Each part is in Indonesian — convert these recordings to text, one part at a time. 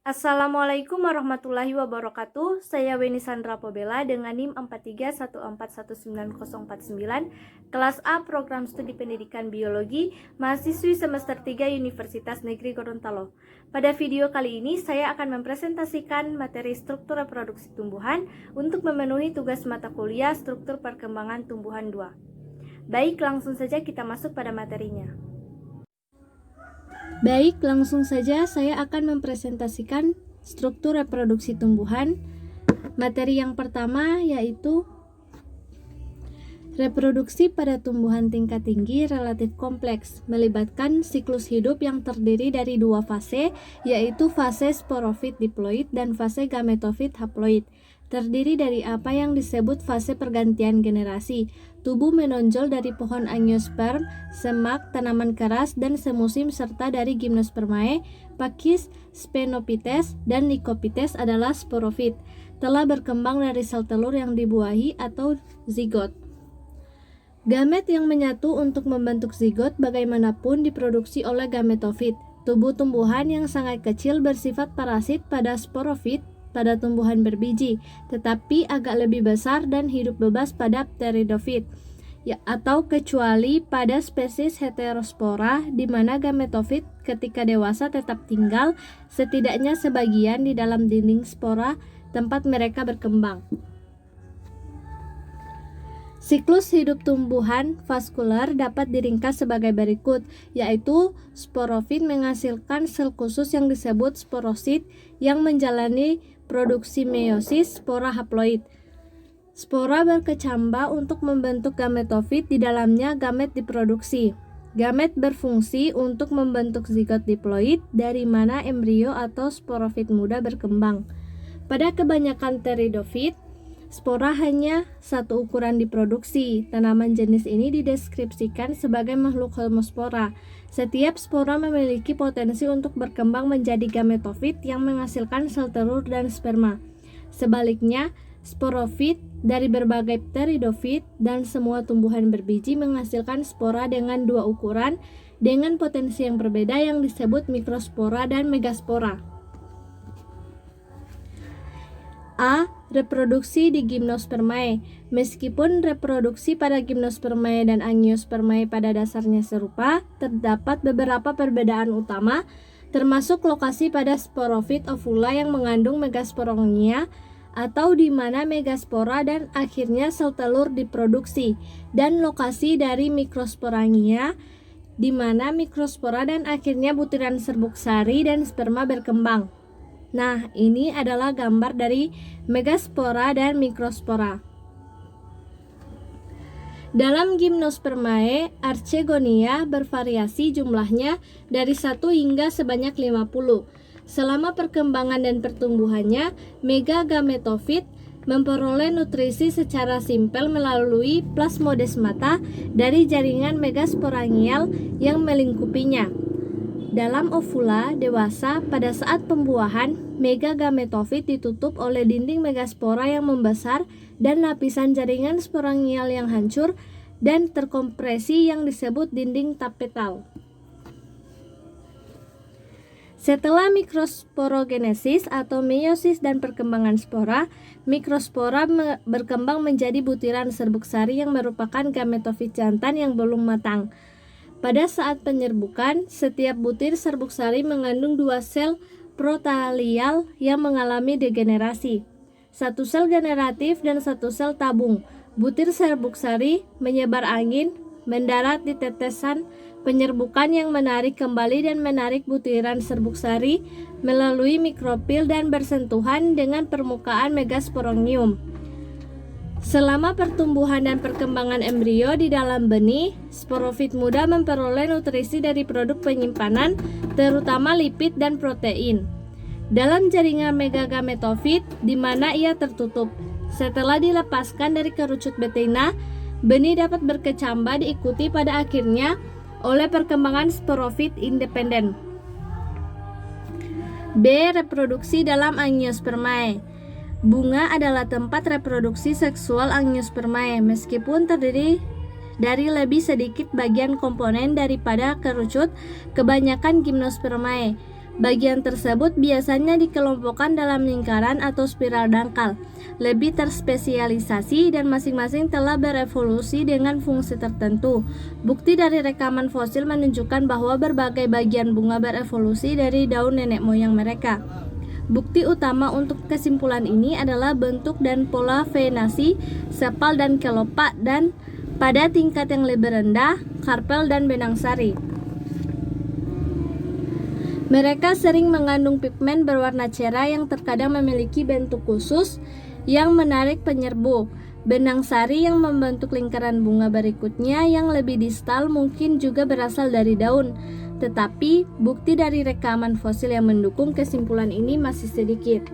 Assalamualaikum warahmatullahi wabarakatuh. Saya Weni Sandra Pobela dengan NIM 43141949, kelas A Program Studi Pendidikan Biologi, mahasiswi semester 3 Universitas Negeri Gorontalo. Pada video kali ini saya akan mempresentasikan materi struktur reproduksi tumbuhan untuk memenuhi tugas mata kuliah struktur perkembangan tumbuhan 2. Baik, langsung saja kita masuk pada materinya. Baik, langsung saja saya akan mempresentasikan struktur reproduksi tumbuhan. Materi yang pertama yaitu reproduksi pada tumbuhan tingkat tinggi relatif kompleks, melibatkan siklus hidup yang terdiri dari dua fase, yaitu fase sporofit diploid dan fase gametofit haploid. Terdiri dari apa yang disebut fase pergantian generasi. Tubuh menonjol dari pohon angiosperm, semak, tanaman keras, dan semusim serta dari gimnospermae, pakis, Sphenopithece, dan Lycopithece adalah sporofit. Telah berkembang dari sel telur yang dibuahi atau zigot. Gamet yang menyatu untuk membentuk zigot bagaimanapun diproduksi oleh gametofit. Tubuh tumbuhan yang sangat kecil bersifat parasit pada sporofit pada tumbuhan berbiji, tetapi agak lebih besar dan hidup bebas pada pteridofit, atau kecuali pada spesies heterospora di mana gametofit ketika dewasa tetap tinggal setidaknya sebagian di dalam dinding spora tempat mereka berkembang. Siklus hidup tumbuhan vaskular dapat diringkas sebagai berikut, yaitu sporofit menghasilkan sel khusus yang disebut sporosit yang menjalani produksi meiosis spora haploid. Spora berkecambah untuk membentuk gametofit, di dalamnya gamet diproduksi. Gamet berfungsi untuk membentuk zigot diploid dari mana embrio atau sporofit muda berkembang. Pada kebanyakan pteridofit, spora hanya satu ukuran diproduksi. Tanaman jenis ini dideskripsikan sebagai makhluk homospora. Setiap spora memiliki potensi untuk berkembang menjadi gametofit yang menghasilkan sel telur dan sperma. Sebaliknya, sporofit dari berbagai pteridofit dan semua tumbuhan berbiji menghasilkan spora dengan dua ukuran dengan potensi yang berbeda yang disebut mikrospora dan megaspora. A. Reproduksi di gimnospermae. Meskipun reproduksi pada gimnospermae dan angiospermae pada dasarnya serupa, terdapat beberapa perbedaan utama, termasuk lokasi pada sporofit ovula yang mengandung megasporangia atau di mana megaspora dan akhirnya sel telur diproduksi, dan lokasi dari mikrosporangia di mana mikrospora dan akhirnya butiran serbuk sari dan sperma berkembang. Nah, ini adalah gambar dari megaspora dan mikrospora. Dalam gimnospermae, archegonia bervariasi jumlahnya dari 1 hingga sebanyak 50. Selama perkembangan dan pertumbuhannya, megagametofit memperoleh nutrisi secara simpel melalui plasmodesmata dari jaringan megasporangial yang melingkupinya. Dalam ovula dewasa, pada saat pembuahan, megagametofit ditutup oleh dinding megaspora yang membesar dan lapisan jaringan sporangial yang hancur dan terkompresi yang disebut dinding tapetal. Setelah mikrosporogenesis atau meiosis dan perkembangan spora, mikrospora berkembang menjadi butiran serbuk sari yang merupakan gametofit jantan yang belum matang. Pada saat penyerbukan, setiap butir serbuk sari mengandung dua sel protalial yang mengalami degenerasi, satu sel generatif dan satu sel tabung. Butir serbuk sari menyebar angin, mendarat di tetesan penyerbukan yang menarik kembali dan menarik butiran serbuk sari melalui mikropil dan bersentuhan dengan permukaan megasporangium. Selama pertumbuhan dan perkembangan embrio di dalam benih, sporofit muda memperoleh nutrisi dari produk penyimpanan, terutama lipid dan protein, dalam jaringan megagametofit di mana ia tertutup. Setelah dilepaskan dari kerucut betina, benih dapat berkecambah diikuti pada akhirnya oleh perkembangan sporofit independen. B. Reproduksi dalam angiospermae. Bunga adalah tempat reproduksi seksual angiospermae, meskipun terdiri dari lebih sedikit bagian komponen daripada kerucut kebanyakan gimnospermae. Bagian tersebut biasanya dikelompokkan dalam lingkaran atau spiral dangkal, lebih terspesialisasi dan masing-masing telah berevolusi dengan fungsi tertentu. Bukti dari rekaman fosil menunjukkan bahwa berbagai bagian bunga berevolusi dari daun nenek moyang mereka. Bukti utama untuk kesimpulan ini adalah bentuk dan pola venasi, sepal dan kelopak, dan pada tingkat yang lebih rendah, karpel dan benang sari. Mereka sering mengandung pigmen berwarna cerah yang terkadang memiliki bentuk khusus yang menarik penyerbu. Benang sari yang membentuk lingkaran bunga berikutnya yang lebih distal mungkin juga berasal dari daun. Tetapi bukti dari rekaman fosil yang mendukung kesimpulan ini masih sedikit.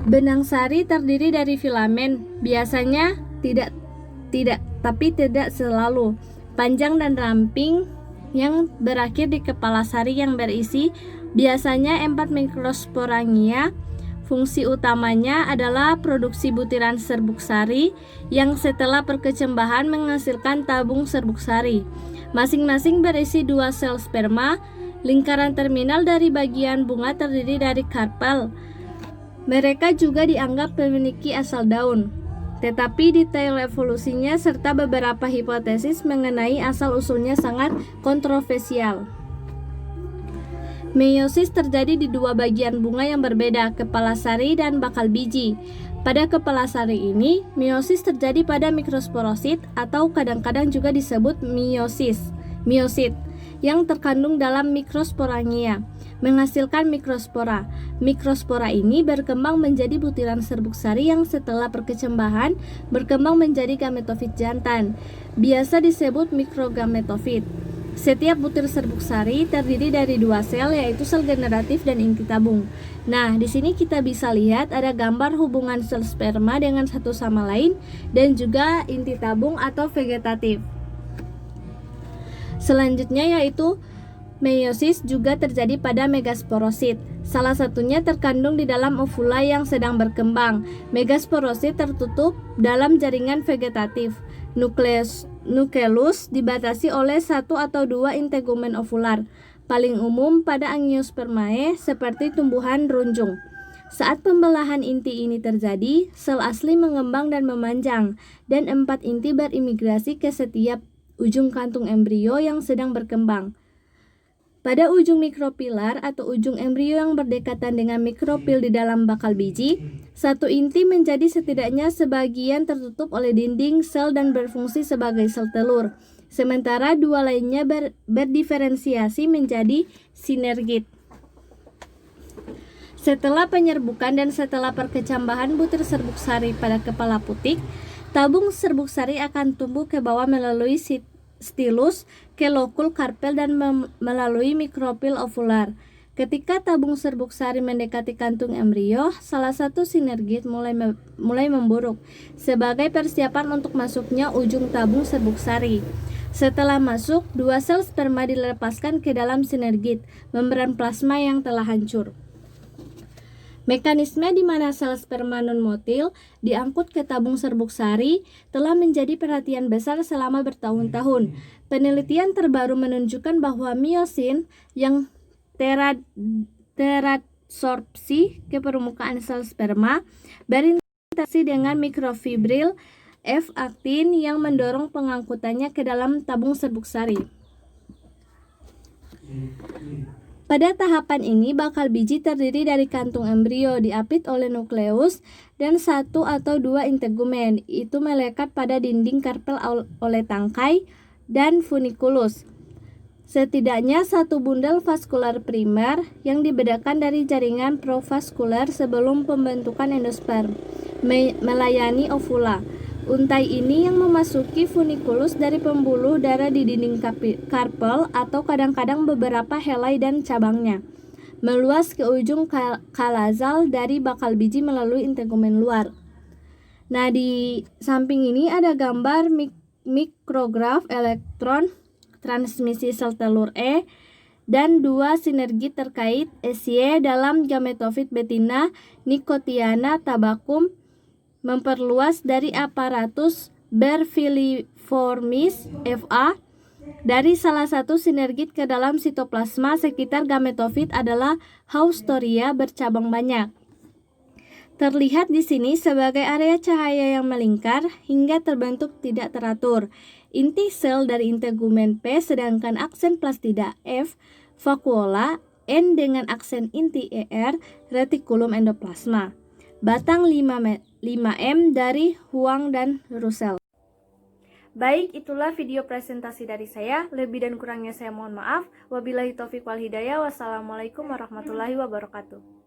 Benang sari terdiri dari filamen, biasanya tapi tidak selalu, panjang dan ramping yang berakhir di kepala sari yang berisi biasanya 4 mikrosporangia. Fungsi utamanya adalah produksi butiran serbuk sari yang setelah perkecambahan menghasilkan tabung serbuk sari. Masing-masing berisi 2 sel sperma. Lingkaran terminal dari bagian bunga terdiri dari karpel. Mereka juga dianggap memiliki asal daun. Tetapi detail evolusinya serta beberapa hipotesis mengenai asal-usulnya sangat kontroversial. Meiosis terjadi di 2 bagian bunga yang berbeda, kepala sari dan bakal biji. Pada kepala sari ini, meiosis terjadi pada mikrosporosit atau kadang-kadang juga disebut miosit yang terkandung dalam mikrosporangia, menghasilkan mikrospora. Mikrospora ini berkembang menjadi butiran serbuk sari yang setelah perkecambahan berkembang menjadi gametofit jantan, biasa disebut mikrogametofit. Setiap butir serbuk sari terdiri dari 2 sel, yaitu sel generatif dan inti tabung. Nah, di sini kita bisa lihat ada gambar hubungan sel sperma dengan satu sama lain dan juga inti tabung atau vegetatif. Selanjutnya yaitu meiosis juga terjadi pada megasporosit. Salah satunya terkandung di dalam ovula yang sedang berkembang. Megasporosit tertutup dalam jaringan vegetatif. Nucleus dibatasi oleh 1 atau 2 integumen ovular, paling umum pada Angiospermae seperti tumbuhan runjung. Saat pembelahan inti ini terjadi, sel asli mengembang dan memanjang, dan 4 inti berimigrasi ke setiap ujung kantung embrio yang sedang berkembang. Pada ujung mikropilar atau ujung embrio yang berdekatan dengan mikropil di dalam bakal biji, 1 inti menjadi setidaknya sebagian tertutup oleh dinding sel dan berfungsi sebagai sel telur, sementara 2 lainnya berdiferensiasi menjadi sinergit. Setelah penyerbukan dan setelah perkecambahan butir serbuk sari pada kepala putik, tabung serbuk sari akan tumbuh ke bawah melalui stilus ke lokul karpel dan melalui mikropil ovular. Ketika tabung serbuk sari mendekati kantung embrio, salah satu sinergit mulai memburuk sebagai persiapan untuk masuknya ujung tabung serbuk sari. Setelah masuk, 2 sel sperma dilepaskan ke dalam sinergit, membran plasma yang telah hancur. Mekanisme di mana sel sperma non-motil diangkut ke tabung serbuk sari telah menjadi perhatian besar selama bertahun-tahun. Penelitian terbaru menunjukkan bahwa miosin yang teradsorpsi ke permukaan sel sperma berinteraksi dengan mikrofibril F-aktin yang mendorong pengangkutannya ke dalam tabung serbuk sari. Pada tahapan ini, bakal biji terdiri dari kantung embrio diapit oleh nukleus dan 1 atau 2 integumen. Itu melekat pada dinding karpel oleh tangkai dan funiculus. Setidaknya 1 bundel vaskular primer yang dibedakan dari jaringan provaskular sebelum pembentukan endosperm melayani ovula. Untai ini yang memasuki funiculus dari pembuluh darah di dinding karpel atau kadang-kadang beberapa helai dan cabangnya, meluas ke ujung kalazal dari bakal biji melalui integumen luar. Nah, di samping ini ada gambar mikrograf elektron transmisi sel telur E dan 2 sinergi terkait SY dalam gametofit betina Nicotiana tabacum memperluas dari aparatus Berfiliformis FA Dari salah satu sinergit ke dalam sitoplasma sekitar gametofit adalah haustoria bercabang banyak. Terlihat di sini sebagai area cahaya yang melingkar hingga terbentuk tidak teratur. Inti sel dari integumen P sedangkan aksen plastida F, vakuola, N dengan aksen inti ER, retikulum endoplasma. Batang 5M dari Huang dan Russell. Baik, itulah video presentasi dari saya. Lebih dan kurangnya saya mohon maaf. Wabillahi taufiq wal hidayah. Wassalamualaikum warahmatullahi wabarakatuh.